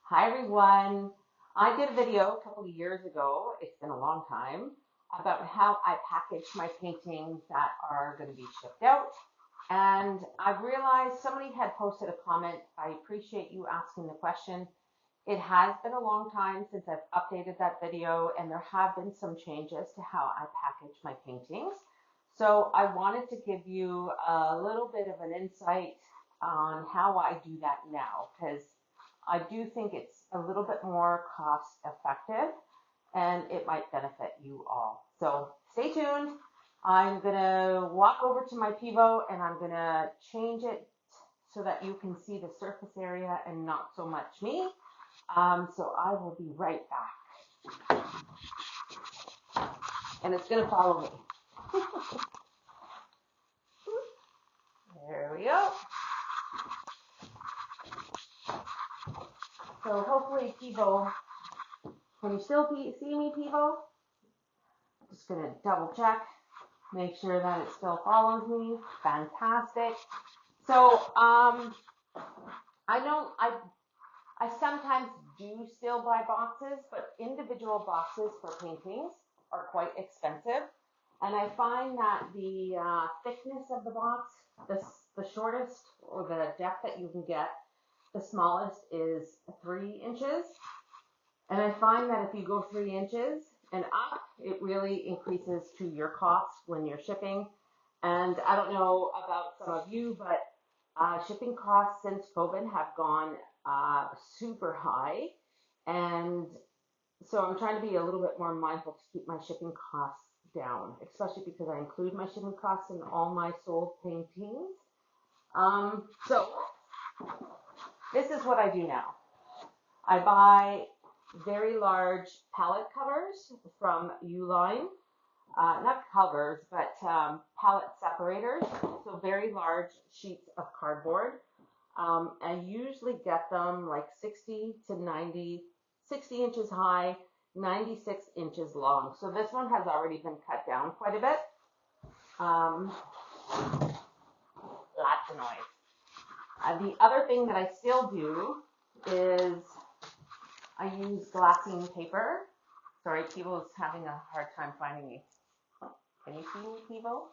Hi everyone. I did a video a couple of years ago, it's been a long time, about how I package my paintings that are going to be shipped out. And I've realized somebody had posted a comment. I appreciate you asking the question. It has been a long time since I've updated that video, and there have been some changes to how I package my paintings. So I wanted to give you a little bit of an insight on how I do that now, because I do think it's a little bit more cost effective and it might benefit you all. So stay tuned. I'm going to walk over to my Pivo and I'm going to change it so that you can see the surface area and not so much me. So I will be right back. And it's going to follow me. There we go. So hopefully Pivo, can you still see me, Pivo? Just going to double check, make sure that it still follows me. Fantastic. So I sometimes do still buy boxes, but individual boxes for paintings are quite expensive. And I find that the thickness of the box, the shortest or the depth that you can get, the smallest is 3 inches. And I find that if you go 3 inches and up, it really increases to your cost when you're shipping. And I don't know about some of you, but shipping costs since COVID have gone super high. And so I'm trying to be a little bit more mindful to keep my shipping costs down, especially because I include my shipping costs in all my sold paintings. So this is what I do now. I buy very large pallet covers from Uline. Not covers, but pallet separators. So very large sheets of cardboard. I usually get them like 60 inches high, 96 inches long. So this one has already been cut down quite a bit. Lots of noise. The other thing that I still do is I use glassine paper. Sorry, Pivo's having a hard time finding me. Can you see me, Pivo?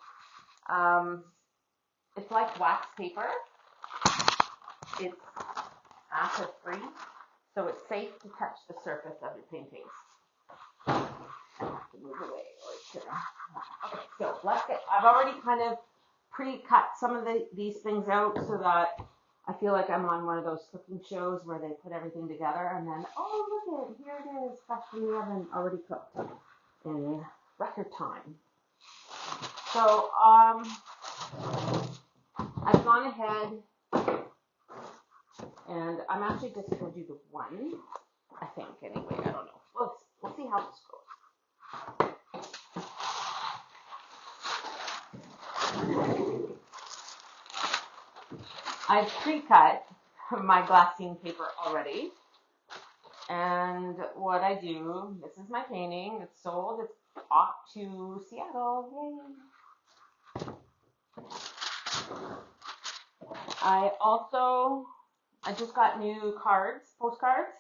It's like wax paper. It's acid free, so it's safe to touch the surface of your paintings. I have to move away. Okay, so let's get. I've already kind of pre-cut some of these things out so that I feel like I'm on one of those cooking shows where they put everything together and then, oh, look it, here it is, fresh from the oven, already cooked in record time. So I've gone ahead and I'm actually just going to do the one, I think, anyway. I don't know. We'll see how this goes. I've pre-cut my glassine paper already. And what I do, this is my painting. It's sold. It's off to Seattle. Yay. I just got new postcards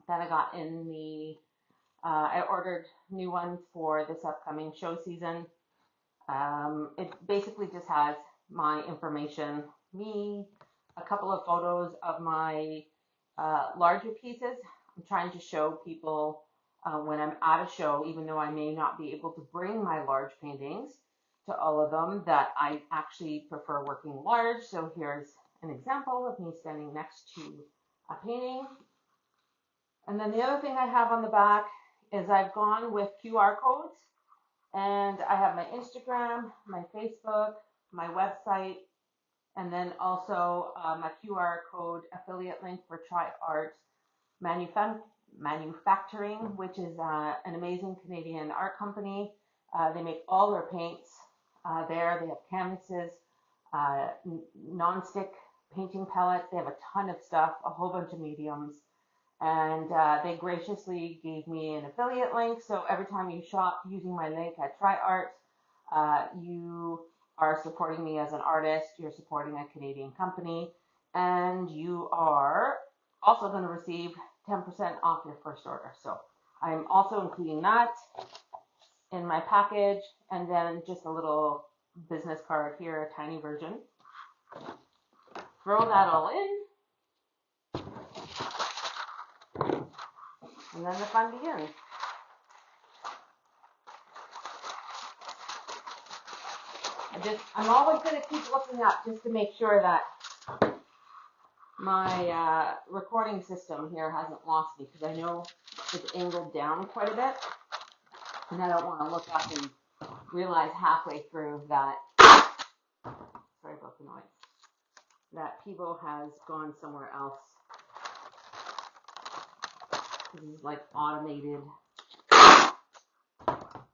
that I got in the, I ordered new ones for this upcoming show season. It basically just has my information, me, a couple of photos of my larger pieces. I'm trying to show people when I'm at a show, even though I may not be able to bring my large paintings to all of them, that I actually prefer working large. So here's an example of me standing next to a painting. And then the other thing I have on the back is I've gone with QR codes, and I have my Instagram, my Facebook, my website, and then also my QR code affiliate link for packageart manufacturing, which is an amazing Canadian art company. They make all their paints there. They have canvases, non-stick painting palettes. They have a ton of stuff, a whole bunch of mediums. And they graciously gave me an affiliate link. So every time you shop using my link at packageart, you are supporting me as an artist. You're supporting a Canadian company. And you are also going to receive 10% off your first order. So I'm also including that in my package, and then just a little business card here, a tiny version. Throw that all in, and then the fun begins. I'm always going to keep looking up just to make sure that my recording system here hasn't lost me, because I know it's angled down quite a bit, and I don't want to look up and realize halfway through that, sorry about the noise, that people has gone somewhere else. This is like automated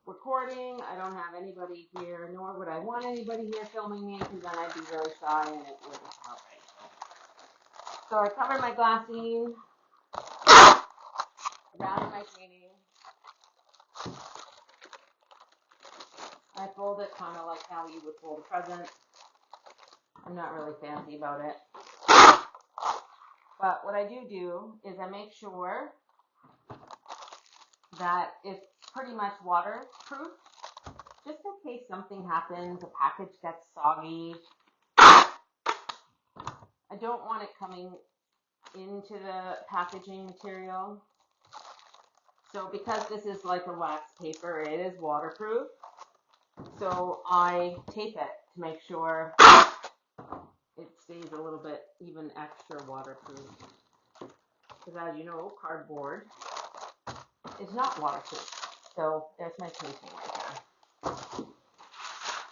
recording. I don't have anybody here, nor would I want anybody here filming me, because then I'd be really shy and it wouldn't come out right. So I covered my glassine around my painting. I fold it kind of like how you would fold a present. I'm not really fancy about it. But what I do is I make sure that it's pretty much waterproof, just in case something happens, a package gets soggy. I don't want it coming into the packaging material. So because this is like a wax paper, it is waterproof. So I tape it to make sure it stays a little bit even extra waterproof. Because as you know, cardboard is not waterproof. So there's my painting right there.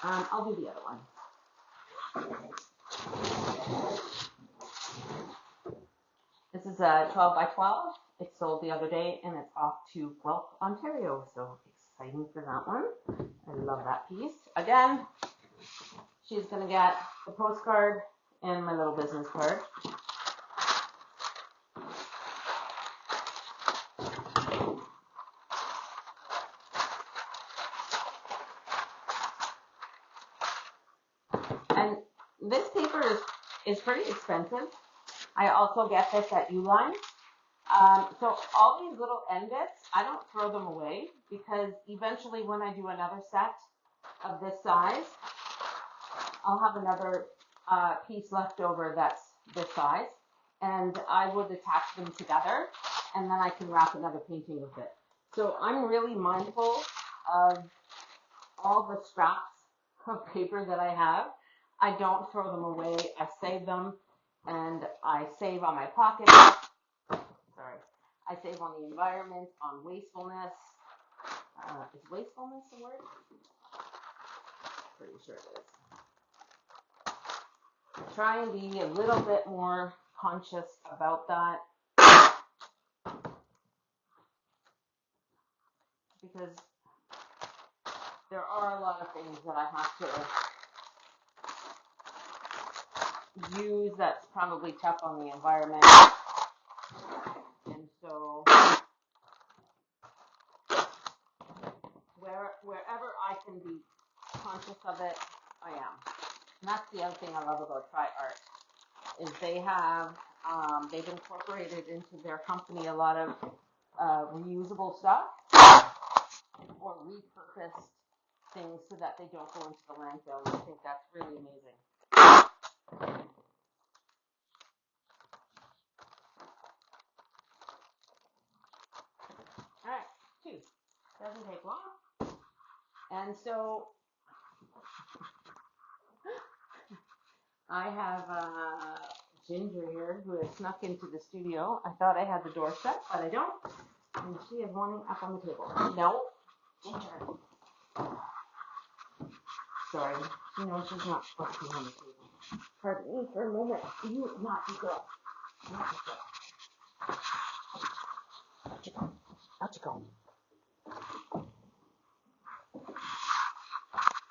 I'll do the other one. This is a 12 by 12. It sold the other day, and it's off to Guelph, Ontario. So exciting for that one. I love that piece. Again, she's going to get the postcard and my little business card. And this paper is pretty expensive. I also get this at Uline. So all these little end bits, I don't throw them away, because eventually when I do another set of this size, I'll have another piece left over that's this size, and I would attach them together, and then I can wrap another painting with it. So I'm really mindful of all the scraps of paper that I have. I don't throw them away. I save them, and I save on my pocket. Sorry. I save on the environment, on wastefulness. Is wastefulness the word? Pretty sure it is. Try and be a little bit more conscious about that, because there are a lot of things that I have to use that's probably tough on the environment. And so wherever I can be conscious of it, I am. And that's the other thing I love about packageart, is they have, they've incorporated into their company a lot of reusable stuff or repurposed things so that they don't go into the landfill. And I think that's really amazing. All right, 2. Doesn't take long. And so I have Ginger here, who has snuck into the studio. I thought I had the door shut, but I don't. And she is wanting up on the table. No, Ginger. Sorry, she knows she's not supposed to be on the table. Pardon me for a moment. You naughty girl. Naughty girl. Out you go. Out you go.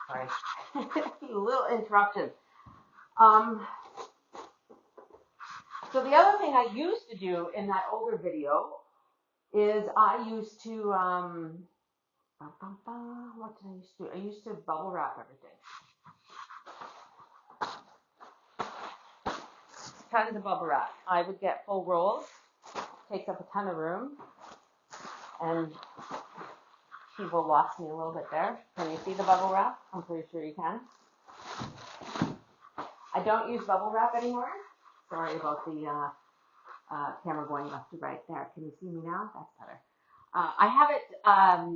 Sorry. Little interruption. So the other thing I used to do in that older video is I used to, what did I used to do? I used to bubble wrap everything. tons of bubble wrap. I would get full rolls, takes up a ton of room, and people lost me a little bit there. Can you see the bubble wrap? I'm pretty sure you can. I don't use bubble wrap anymore. Sorry about the camera going left to right there. Can you see me now? That's better. I have it,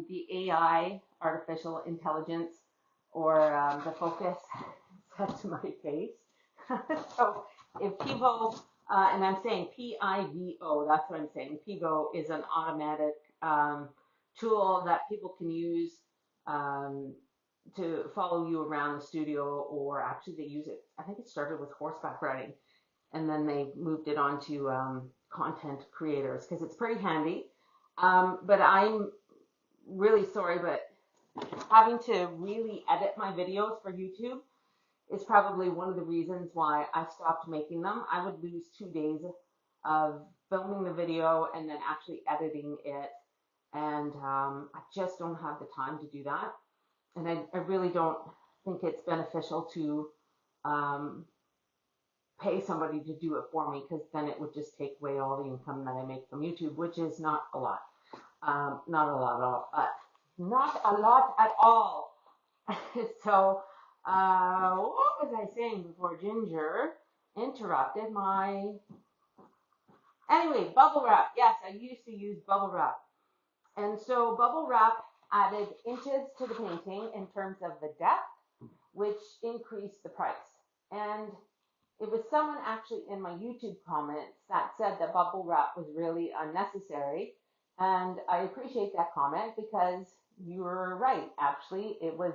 the AI, artificial intelligence, or the focus set to my face. So if Pivo, and I'm saying P-I-V-O, that's what I'm saying. Pivo is an automatic tool that people can use to follow you around the studio, or actually they use it, I think it started with horseback riding, and then they moved it on to content creators because it's pretty handy. But I'm really sorry, but having to really edit my videos for YouTube is probably one of the reasons why I stopped making them. I would lose 2 days of filming the video and then actually editing it, and I just don't have the time to do that. And I really don't think it's beneficial to pay somebody to do it for me, because then it would just take away all the income that I make from YouTube, which is not a lot. Not a lot at all. So, what was I saying before Ginger interrupted my... Anyway, bubble wrap. Yes, I used to use bubble wrap. And so bubble wrap added inches to the painting in terms of the depth, which increased the price. And it was someone actually in my YouTube comments that said that bubble wrap was really unnecessary. And I appreciate that comment, because you were right. Actually, it was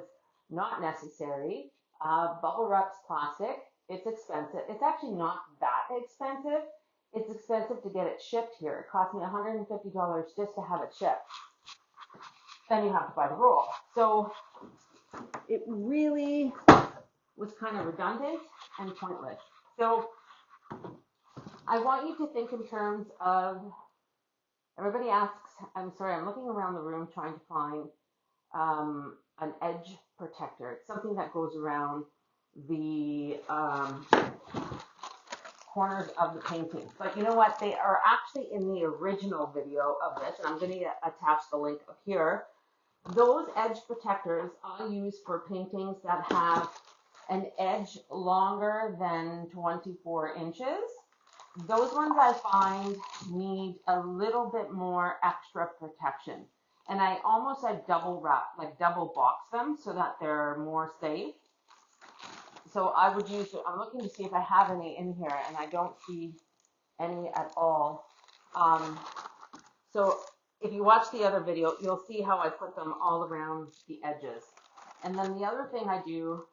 not necessary. Bubble wrap's plastic. It's expensive. It's actually not that expensive. It's expensive to get it shipped here. It cost me $150 just to have it shipped. Then you have to buy the roll. So it really was kind of redundant and pointless. So I want you to think in terms of, everybody asks, I'm sorry, I'm looking around the room trying to find an edge protector. It's something that goes around the corners of the painting. But you know what? They are actually in the original video of this, and I'm going to attach the link up here. Those edge protectors I use for paintings that have an edge longer than 24 inches. Those ones I find need a little bit more extra protection. And I double wrap, like double box them so that they're more safe. So I would use, I'm looking to see if I have any in here, and I don't see any at all. So if you watch the other video, you'll see how I put them all around the edges. And then the other thing I do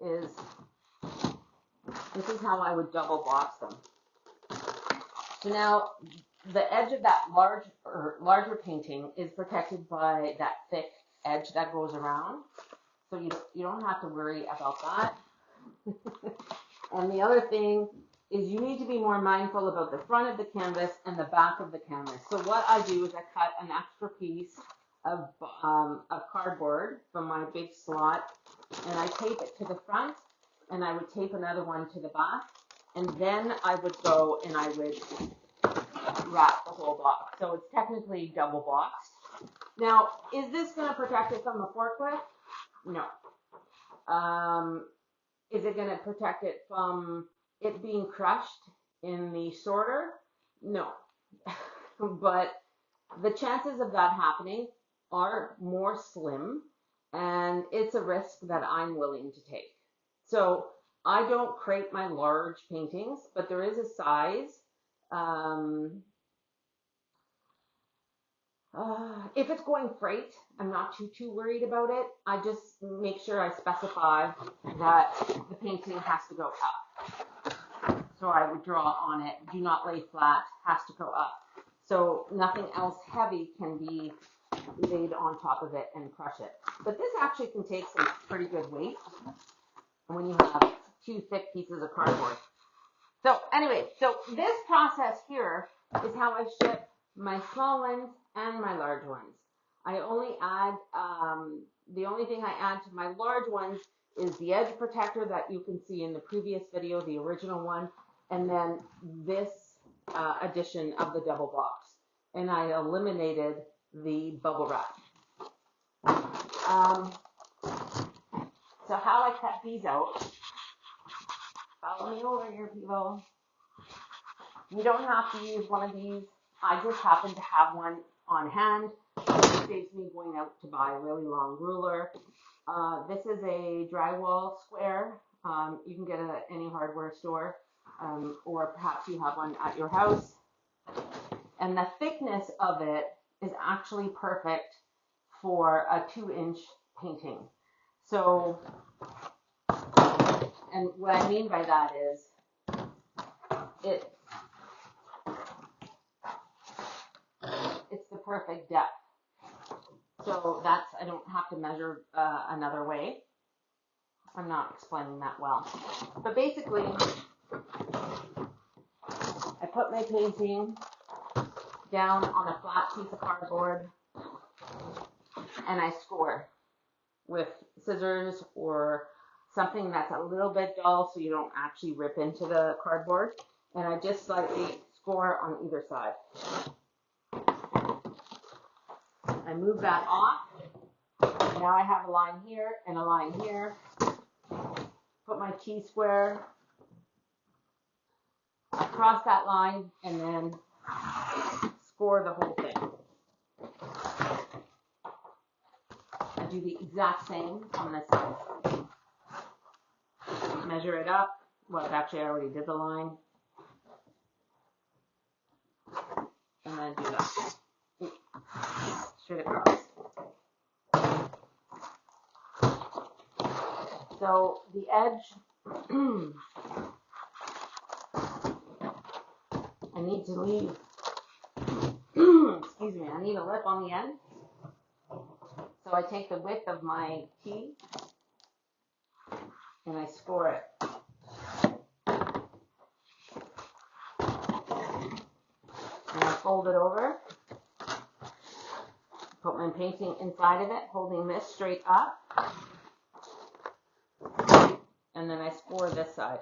is, this is how I would double box them. So now the edge of that larger painting is protected by that thick edge that goes around. So you don't have to worry about that. And the other thing is, you need to be more mindful about the front of the canvas and the back of the canvas. So what I do is I cut an extra piece of cardboard from my big slot, and I tape it to the front, and I would tape another one to the back, and then I would go and I would wrap the whole box. So it's technically double boxed. Now, is this going to protect it from the forklift? No. Is it going to protect it from it being crushed in the sorter? No. But the chances of that happening are more slim, and it's a risk that I'm willing to take. So I don't crate my large paintings, but there is a size. If it's going freight, I'm not too worried about it. I just make sure I specify that the painting has to go up. So I would draw on it, do not lay flat, has to go up. So nothing else heavy can be laid on top of it and crush it. But this actually can take some pretty good weight when you have 2 thick pieces of cardboard. So anyway, so this process here is how I ship my small ones and my large ones. I only add, the only thing I add to my large ones is the edge protector that you can see in the previous video, the original one, and then this addition of the double box, and I eliminated the bubble wrap. So how I cut these out, follow me over here, people. You don't have to use one of these. I just happen to have one on hand. It saves me going out to buy a really long ruler. This is a drywall square. You can get it at any hardware store, or perhaps you have one at your house. And the thickness of it is actually perfect for a 2-inch painting. So, and what I mean by that is, it's the perfect depth. So that's, I don't have to measure another way. I'm not explaining that well. But basically, I put my painting down on a flat piece of cardboard and I score with scissors or something that's a little bit dull so you don't actually rip into the cardboard. And I just slightly score on either side. I move that off. Now I have a line here and a line here. Put my T-square across that line and then score the whole thing. I do the exact same on this side. Measure it up. Well, actually I already did the line. And then do that. Straight across. So the edge, I need to leave, excuse me, I need a lip on the end. So I take the width of my T and I score it. And I fold it over. Put my painting inside of it, holding this straight up. And then I score this side.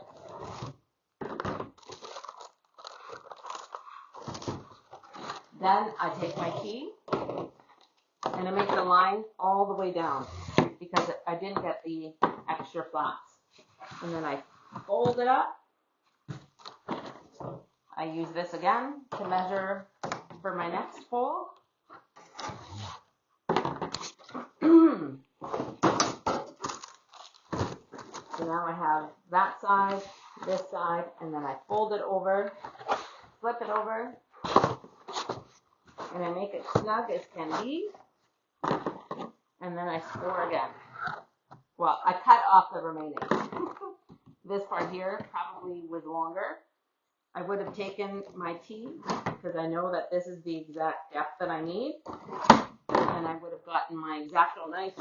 Then I take my key and I make the line all the way down because I didn't get the extra flats. And then I fold it up. I use this again to measure for my next fold. So now I have that side, this side, and then I fold it over, flip it over, and I make it snug as can be, and then I score again. Well, I cut off the remaining. This part here probably was longer. I would have taken my T, because I know that this is the exact depth that I need, and I would have gotten my X-Acto knife,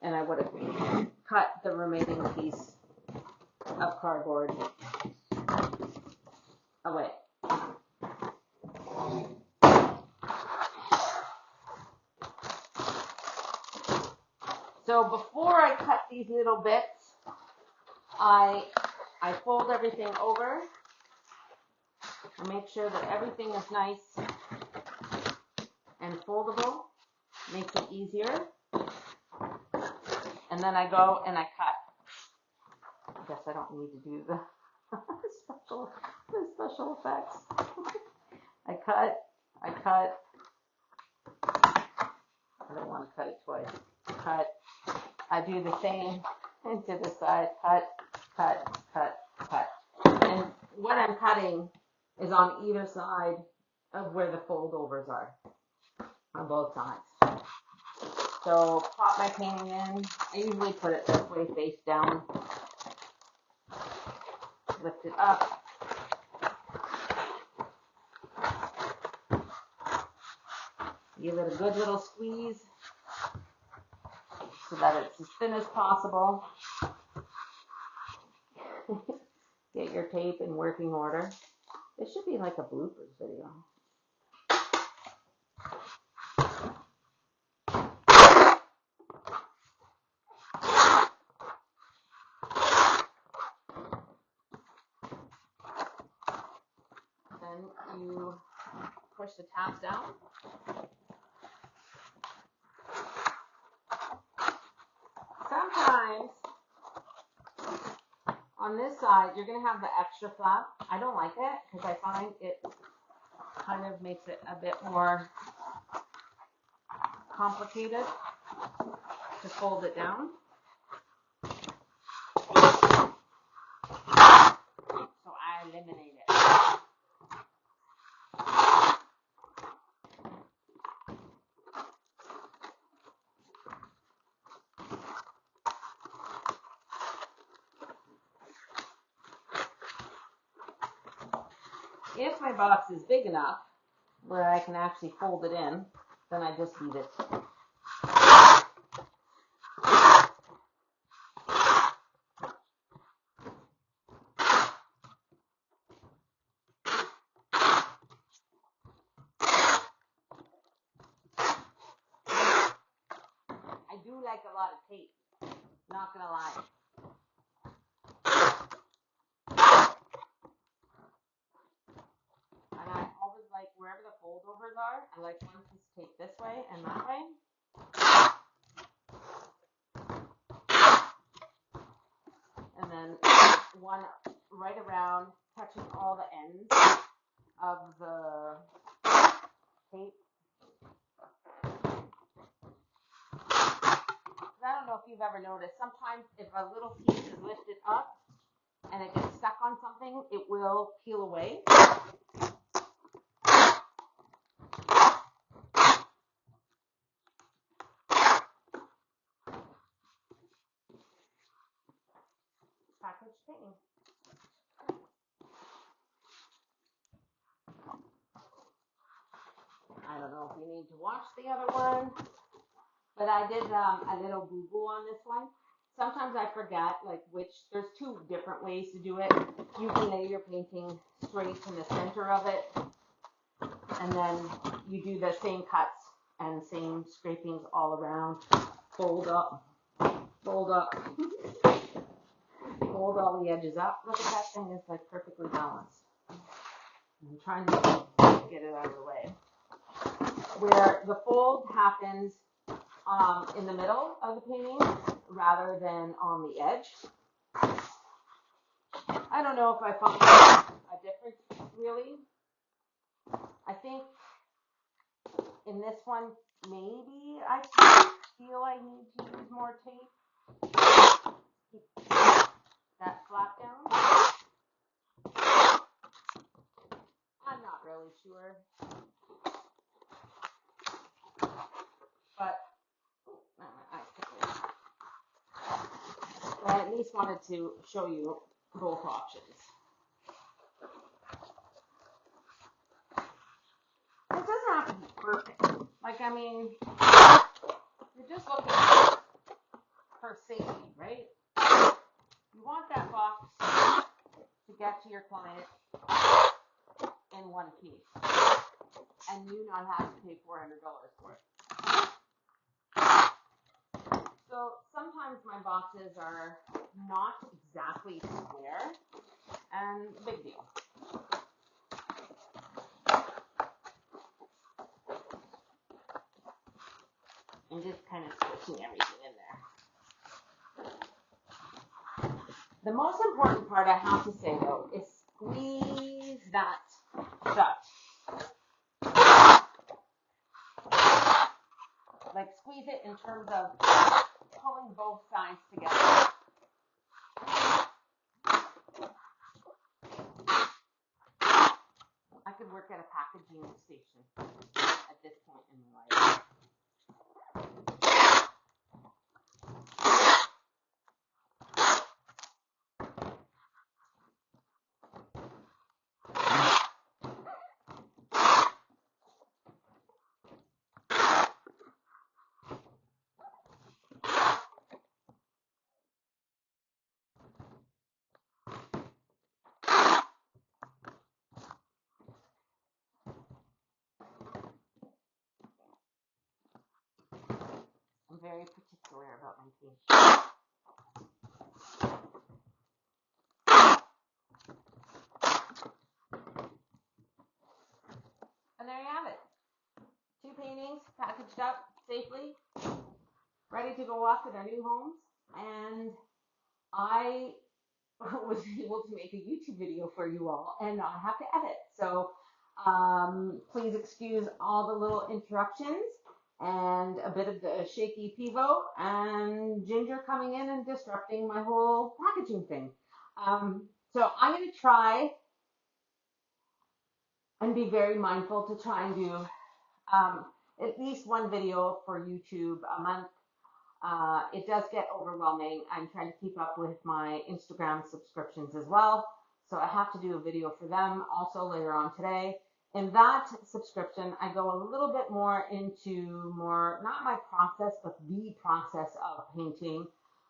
and I would have cut the remaining piece of cardboard away. So before I cut these little bits, I fold everything over. I make sure that everything is nice and foldable. Makes it easier. And then I go and I cut. I guess I don't need to do the special effects. I cut. I don't want to cut it twice. Cut. I do the same into the side. Cut. And what I'm cutting is on either side of where the foldovers are, on both sides. So pop my painting in. I usually put it this way, face down. Lift it up. Give it a good little squeeze so that it's as thin as possible. Get your tape in working order. It should be like a bloopers video. then you push the tabs down. Sometimes on this side, you're going to have the extra flap. I don't like it because I find it kind of makes it a bit more complicated to fold it down. So I eliminate it. If my box is big enough where I can actually fold it in, then I just leave it. I do like a lot of tape, not gonna lie. And I always like, wherever the foldovers are, I like one piece of tape this way and that way. And then one right around, touching all the ends of the tape. I don't know if you've ever noticed, sometimes if a little piece is lifted up and it gets stuck on something, it will peel away. Package painting. I don't know if you need to watch the other one, but I did a little Google on this one. Sometimes I forget there's two different ways to do it. You can lay your painting straight in the center of it, and then you do the same cuts and same scrapings all around. Fold up, fold up, fold all the edges up. Look at that thing, it's like perfectly balanced. I'm trying to get it out of the way. Where the fold happens in the middle of the painting rather than on the edge. I don't know if I find a difference really. I think in this one maybe I feel I need to use more tape. Keep that flap down. I'm not really sure. But I at least wanted to show you both options. It doesn't have to be perfect. Like, I mean, you're just looking for safety, right? You want that box to get to your client in one piece, and you not have to pay $400 for it. So sometimes my boxes are not exactly square, and big deal. And just kind of switching everything in there. The most important part I have to say though is squeeze that shut. Like squeeze it in terms of pulling both sides together. I could work at a packaging station at this point in my life. I'm very particular about my paint. packaged up safely, ready to go off to their new homes. And I was able to make a YouTube video for you all and not have to edit. So please excuse all the little interruptions and a bit of the shaky pivo and Ginger coming in and disrupting my whole packaging thing. So I'm going to try and be very mindful to try and do at least one video for YouTube a month. It does get overwhelming. I'm trying to keep up with my Instagram subscriptions as well. So I have to do a video for them also later on today. In that subscription, I go a little bit more into not my process, but the process of painting,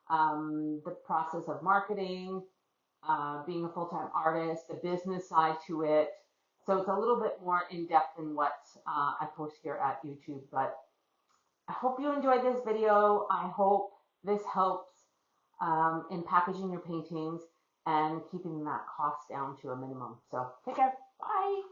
the process of marketing, being a full-time artist, the business side to it. So it's a little bit more in depth than what I post here at YouTube, but I hope you enjoyed this video. I hope this helps in packaging your paintings and keeping that cost down to a minimum. So take care. Bye.